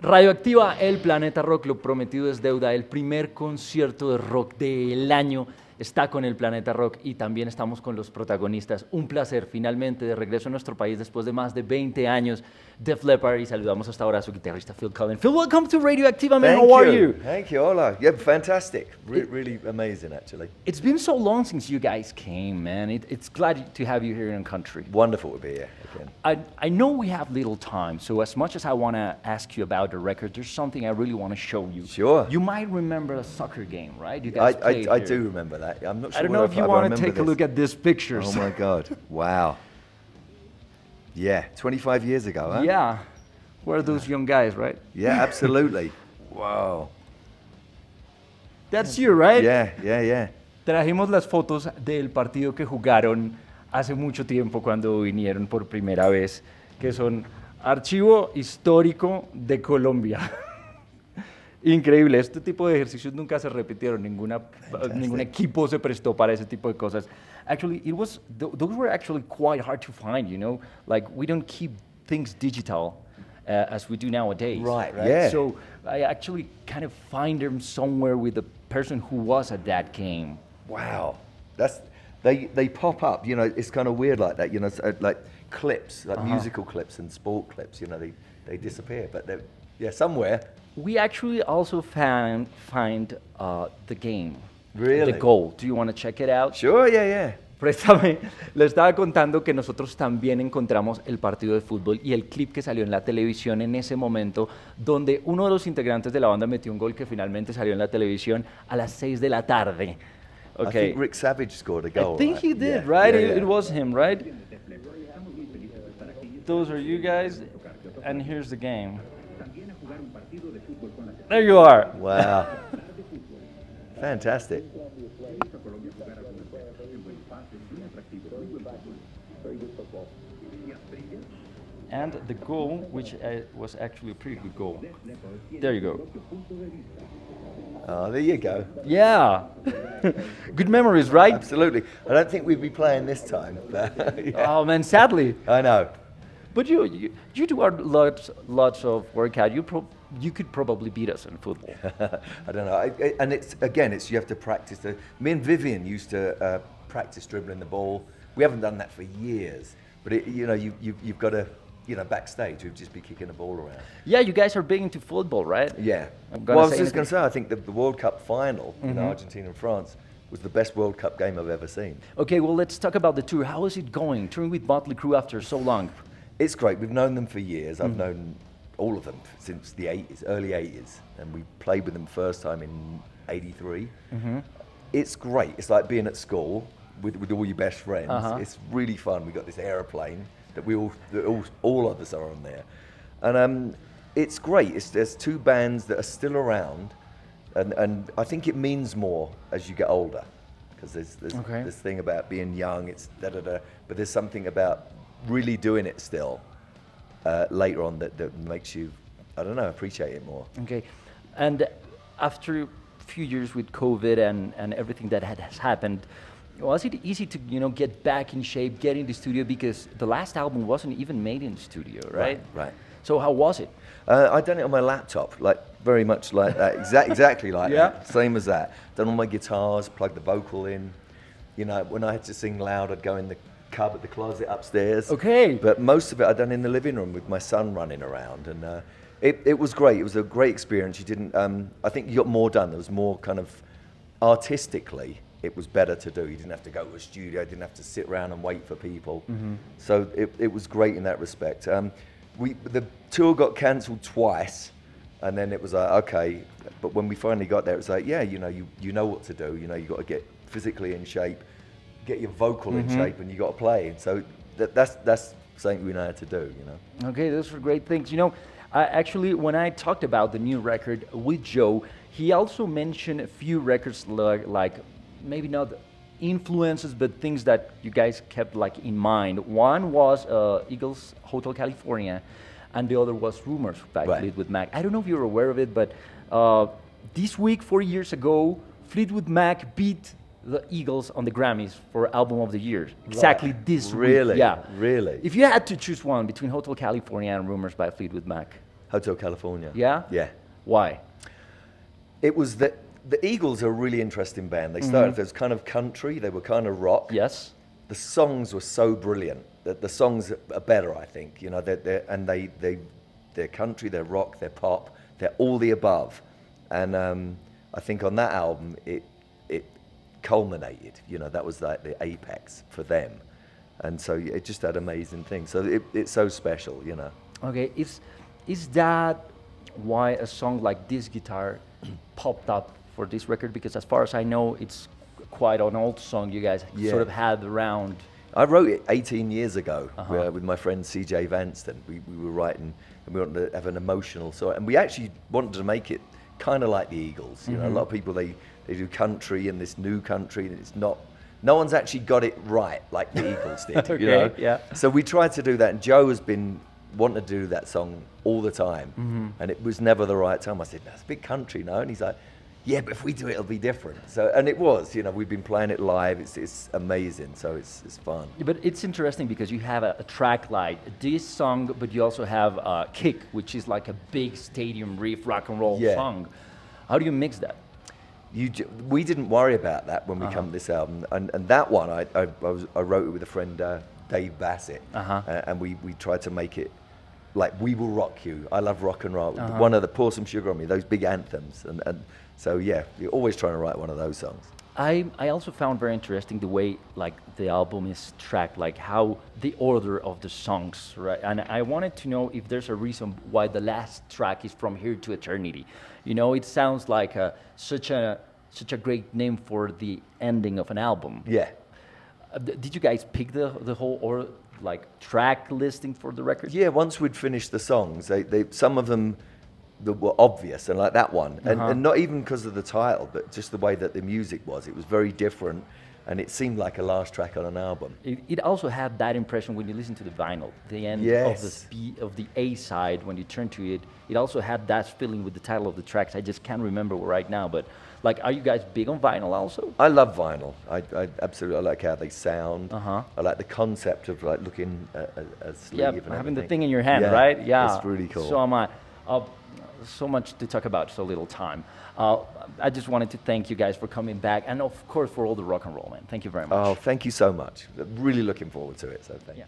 Radioactiva, el planeta rock, lo prometido es deuda. El primer concierto de rock del año está con el planeta rock y también estamos con los protagonistas. Un placer, finalmente, de regreso a nuestro país después de más de 20 años. Def Leppard, y saludamos hasta ahora a su guitarrista Phil Collen. Phil, welcome to Radioactiva, man. How are you? Thank you. Hola. Yeah, fantastic. Really amazing, actually. It's been so long since you guys came, man. It's glad to have you here in country. Wonderful to be here again. I know we have little time, so as much as I want to ask you about the record, there's something I really want to show you. Sure. You might remember a soccer game, right? You guys played I here. do remember that. I'm not sure. I don't know if you want to take a look at these pictures. Oh my God! Wow. Yeah, 25 years ago, huh? Yeah. We're those young guys, right? Yeah, absolutely. Wow. That's you, right? Yeah. Trajimos las fotos del partido que jugaron hace mucho tiempo cuando vinieron por primera vez, que son archivo histórico de Colombia. Increíble, este tipo de ejercicios nunca se repitieron, ningún equipo se prestó para ese tipo de cosas. Actually, those were actually quite hard to find, you know? Like, we don't keep things digital as we do nowadays. Right. Yeah. So I actually kind of find them somewhere with the person who was at that game. Wow. They pop up, you know, it's kind of weird like that, you know, so like clips, like musical clips and sport clips, you know, they disappear, but they're somewhere. We actually also find the game. Really? The goal. Do you want to check it out? Sure, yeah. Préstame. Le estaba contando que nosotros también encontramos el partido de fútbol y el clip que salió en la televisión en ese momento, donde uno de los integrantes de la banda metió un gol que finalmente salió en la televisión a las 6 de la tarde. Okay. I think Rick Savage scored a goal. I think he did, yeah. right? Yeah. It was him, right? Those are you guys, and here's the game. There you are. Wow. Fantastic. And the goal, which was actually a pretty good goal. There you go. Oh, there you go. Yeah. Good memories, right? Absolutely. I don't think we'd be playing this time. But yeah. Oh man, sadly. I know. But you do lots of workout. You could probably beat us in football. I don't know. And it's you have to practice. Me and Vivian used to practice dribbling the ball. We haven't done that for years. But you've got to. You know, backstage, we'd just be kicking the ball around. Yeah, you guys are big into football, right? Yeah. Well, I was just going to say, I think the World Cup final, Argentina and France, was the best World Cup game I've ever seen. Okay, well, let's talk about the tour. How is it going, touring with Motley Crue after so long? It's great. We've known them for years. I've known all of them since the 80s, early 80s. And we played with them first time in 83. It's great. It's like being at school with all your best friends. It's really fun. We got this aeroplane that all of us are on there, and it's great. There's two bands that are still around, and I think it means more as you get older, because there's this thing about being young. It's but there's something about really doing it still later on that makes you, I don't know, appreciate it more. Okay, and after a few years with COVID and everything that has happened. Was it easy to get back in shape, get in the studio, because the last album wasn't even made in the studio, right? Right. So how was it? I done it on my laptop, like very much like that, exactly like that, same as that. Done all my guitars, plugged the vocal in. You know, when I had to sing loud, I'd go in the cupboard, the closet upstairs. Okay. But most of it I'd done in the living room with my son running around, and it was great. It was a great experience. You didn't. I think you got more done. There was more kind of artistically. It was better to do. You didn't have to go to a studio, didn't have to sit around and wait for people. So it was great in that respect. The tour got cancelled twice, and then it was like, okay, but when we finally got there, it was like, yeah, you know what to do. You know, you got to get physically in shape, get your vocal in shape, and you got to play. And so that's something we know how to do, you know. Okay, those are great things. You know, actually, when I talked about the new record with Joe, he also mentioned a few records like maybe not influences, but things that you guys kept like in mind. One was Eagles' Hotel California, and the other was Rumors by Fleetwood Mac. I don't know if you're aware of it, but this week, 4 years ago, Fleetwood Mac beat the Eagles on the Grammys for Album of the Year. Exactly this week. Really? Yeah. Really? If you had to choose one between Hotel California and Rumors by Fleetwood Mac. Hotel California. Yeah? Yeah. Why? It was that the Eagles are a really interesting band. They started, there was kind of country, they were kind of rock. Yes. The songs were so brilliant. The songs are better, I think. You know, they're country, they're rock, they're pop, they're all the above. And I think on that album, it culminated. You know, that was like the apex for them. And so it just had amazing things. So it's so special, you know. Okay, is that why a song like this guitar popped up for this record? Because as far as I know, it's quite an old song you guys sort of had around. I wrote it 18 years ago with my friend CJ Vanston. We were writing, and we wanted to have an emotional song. And we actually wanted to make it kind of like the Eagles. You know, a lot of people, they do country and this new country, and it's not, no one's actually got it right like the Eagles did, Okay, you know? yeah. So we tried to do that, and Joe has been wanting to do that song all the time, and it was never the right time. I said, that's big country, no? And he's like, yeah, but if we do it, it'll be different. So, and it was, you know, we've been playing it live. It's amazing, so it's fun. But it's interesting because you have a track like this song, but you also have Kick, which is like a big stadium riff rock and roll song. How do you mix that? We didn't worry about that when we come to this album, and that one I wrote it with a friend, Dave Bassett, and we tried to make it like We Will Rock You, I Love Rock and Roll, one of the Pour Some Sugar on Me, those big anthems, and so yeah, you're always trying to write one of those songs. I also found very interesting the way like the album is tracked, like how the order of the songs, right? And I wanted to know if there's a reason why the last track is From Here to Eternity. You know, it sounds like such a great name for the ending of an album. Yeah. Did you guys pick the whole or like track listing for the record? Yeah, once we'd finished the songs, they some of them that were obvious, and like that one, and not even because of the title, but just the way that the music was. It was very different, and it seemed like a last track on an album. It also had that impression when you listen to the vinyl, the end of the A side. When you turn to it, it also had that feeling with the title of the tracks. I just can't remember right now, but like, are you guys big on vinyl also? I love vinyl. I absolutely, I like how they sound. Uh-huh. I like the concept of like looking at a sleeve. Yeah, and having the everything. thing in your hand, Yeah, right? Yeah, it's really cool. So am I. So much to talk about, so little time. I just wanted to thank you guys for coming back, and of course for all the rock and roll, man. Thank you very much. Oh, thank you so much. Really looking forward to it. So thank you.